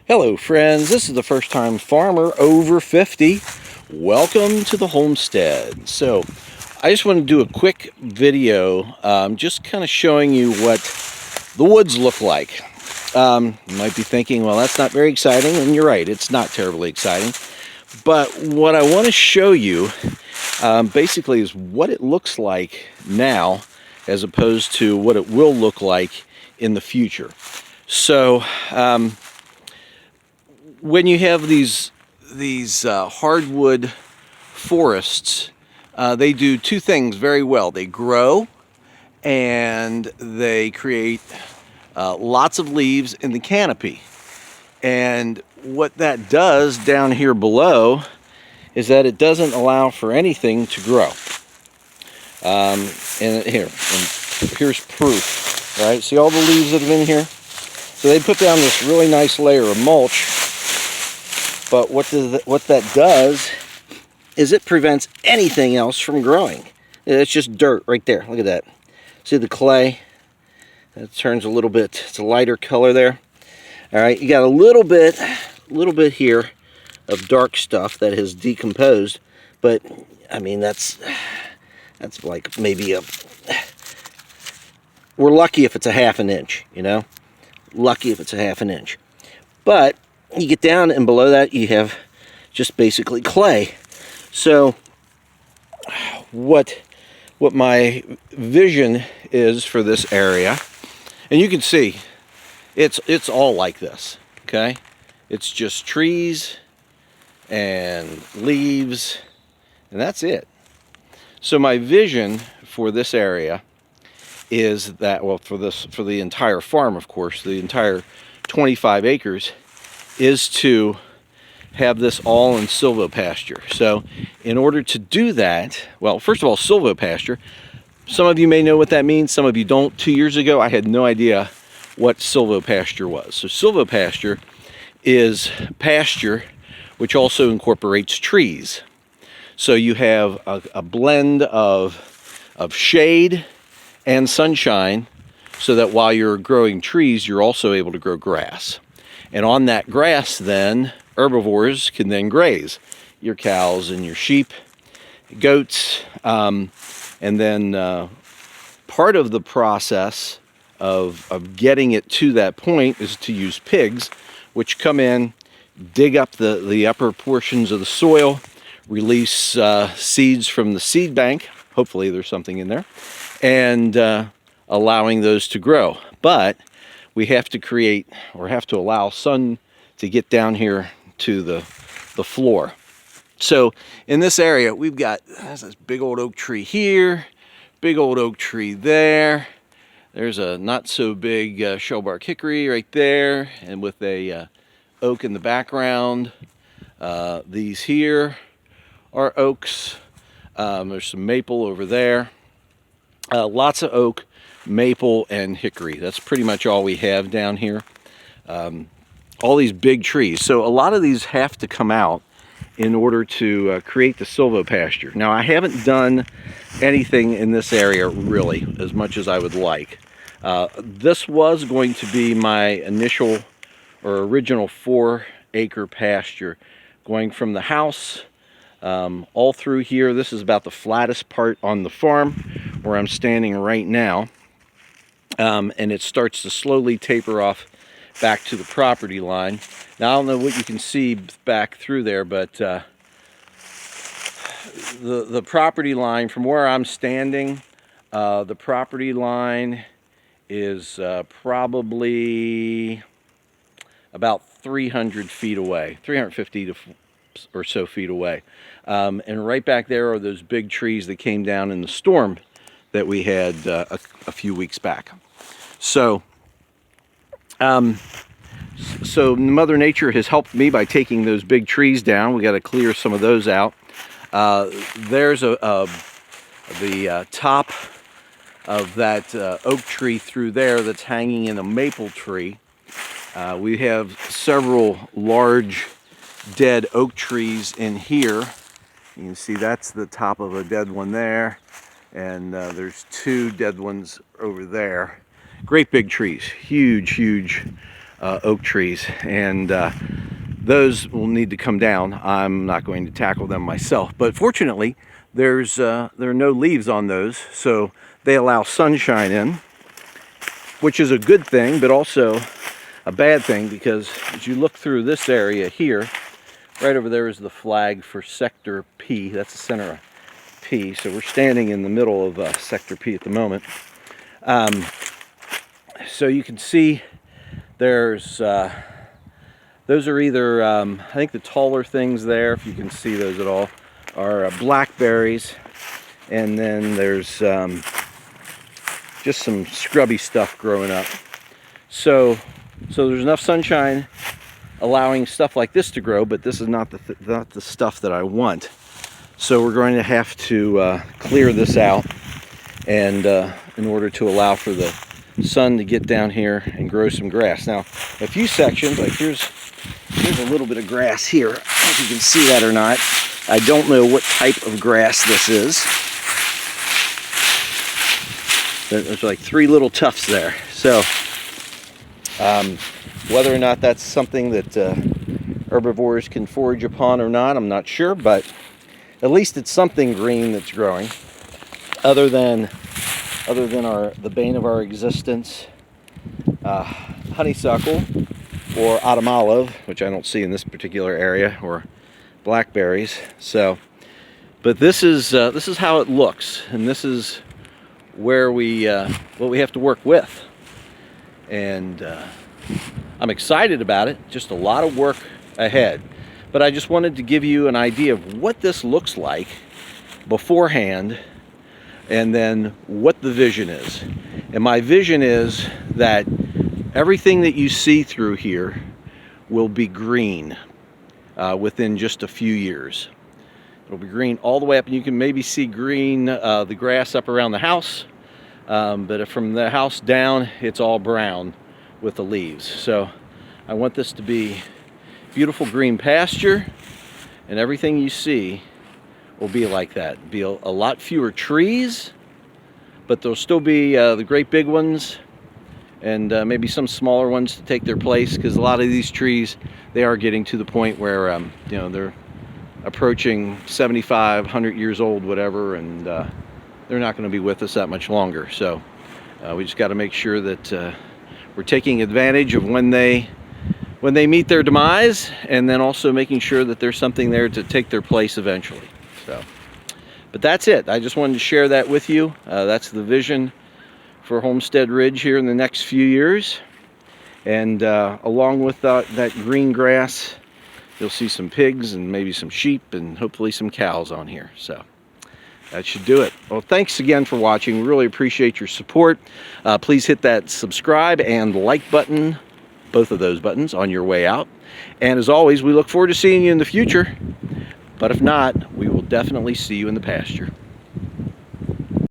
Hello friends, this is the first time farmer over 50. Welcome to the homestead. So I just want to do a quick video just kind of showing you what the woods look like. You might be thinking, well, that's not very exciting, and you're right, it's not terribly exciting. But what I want to show you basically is what it looks like now as opposed to what it will look like in the future. So when you have these hardwood forests, they do two things very well. They grow and they create lots of leaves in the canopy. And what that does down here below is that it doesn't allow for anything to grow. And here's proof, right? See all the leaves that have been here? So they put down this really nice layer of mulch. But what that does is it prevents anything else from growing. It's just dirt right there. Look at that. See the clay? It turns a little bit, it's a lighter color there. All right, you got a little bit here of dark stuff that has decomposed, but I mean that's like maybe we're lucky if it's a half an inch, you know? Lucky if it's a half an inch. But you get down and below that you have just basically clay. So what my vision is for this area, and you can see it's all like this, okay? It's just trees and leaves, and that's it. So my vision for this area is that, well, for the entire farm, of course, the entire 25 acres, is to have this all in silvopasture. So in order to do that, well, first of all, silvopasture, some of you may know what that means, some of you don't. 2 years ago, I had no idea what silvopasture was. So silvopasture is pasture which also incorporates trees. So you have a blend of shade and sunshine, so that while you're growing trees, you're also able to grow grass. And on that grass, then, herbivores can then graze. Your cows and your sheep, goats, and then part of the process of getting it to that point is to use pigs, which come in, dig up the upper portions of the soil, release seeds from the seed bank, hopefully there's something in there, and allowing those to grow. But we have to create, or have to allow sun to get down here to the floor. So in this area, we've got this big old oak tree here, big old oak tree there. There's a not so big shellbark hickory right there, and with a oak in the background. These here are oaks. There's some maple over there. Lots of oak, maple, and hickory. That's pretty much all we have down here. All these big trees. So a lot of these have to come out in order to create the silvopasture. Now, I haven't done anything in this area really as much as I would like. This was going to be my initial or original 4-acre pasture going from the house all through here. This is about the flattest part on the farm where I'm standing right now. And it starts to slowly taper off back to the property line. Now, I don't know what you can see back through there, but the property line from where I'm standing, the property line is probably about 300 feet away, 350 or so feet away. And right back there are those big trees that came down in the storm that we had a few weeks back. So Mother Nature has helped me by taking those big trees down. We got to clear some of those out. There's the top of that oak tree through there that's hanging in a maple tree. We have several large dead oak trees in here. You can see that's the top of a dead one there, and there's 2 dead ones over there. Great big trees, huge oak trees, and those will need to come down. I'm not going to tackle them myself, but fortunately there are no leaves on those, so they allow sunshine in, which is a good thing, but also a bad thing, because as you look through this area here, right over there is the flag for Sector P. That's the center of P. So we're standing in the middle of Sector P at the moment. So you can see there's those are either I think the taller things there, if you can see those at all, are blackberries, and then there's just some scrubby stuff growing up. So there's enough sunshine allowing stuff like this to grow, but this is not the stuff that I want. So we're going to have to clear this out, and in order to allow for the sun to get down here and grow some grass. Now, a few sections, like here's a little bit of grass here. I don't know if you can see that or not. I don't know what type of grass this is. There's like 3 little tufts there. So whether or not that's something that herbivores can forage upon or not, I'm not sure, but at least it's something green that's growing, other than the bane of our existence, honeysuckle or autumn olive, which I don't see in this particular area, or blackberries. So, but this is how it looks, and this is where what we have to work with, and I'm excited about it. Just a lot of work ahead, but I just wanted to give you an idea of what this looks like beforehand, and then what the vision is. And my vision is that everything that you see through here will be green within just a few years. It'll be green all the way up, and you can maybe see green, the grass up around the house, but from the house down, it's all brown with the leaves. So I want this to be beautiful green pasture, and everything you see will be like that. Be a lot fewer trees, but there'll still be the great big ones, and maybe some smaller ones to take their place, because a lot of these trees, they are getting to the point where you know, they're approaching 75, 100 years old, whatever, and they're not going to be with us that much longer. So we just got to make sure that we're taking advantage of when they meet their demise, and then also making sure that there's something there to take their place eventually. So, but that's it. I just wanted to share that with you. That's the vision for Holmestead Ridge here in the next few years. And along with that green grass, you'll see some pigs and maybe some sheep and hopefully some cows on here. So that should do it. Well, thanks again for watching. We really appreciate your support. Please hit that subscribe and like button, both of those buttons, on your way out. And as always, we look forward to seeing you in the future. But if not, we will definitely see you in the pasture.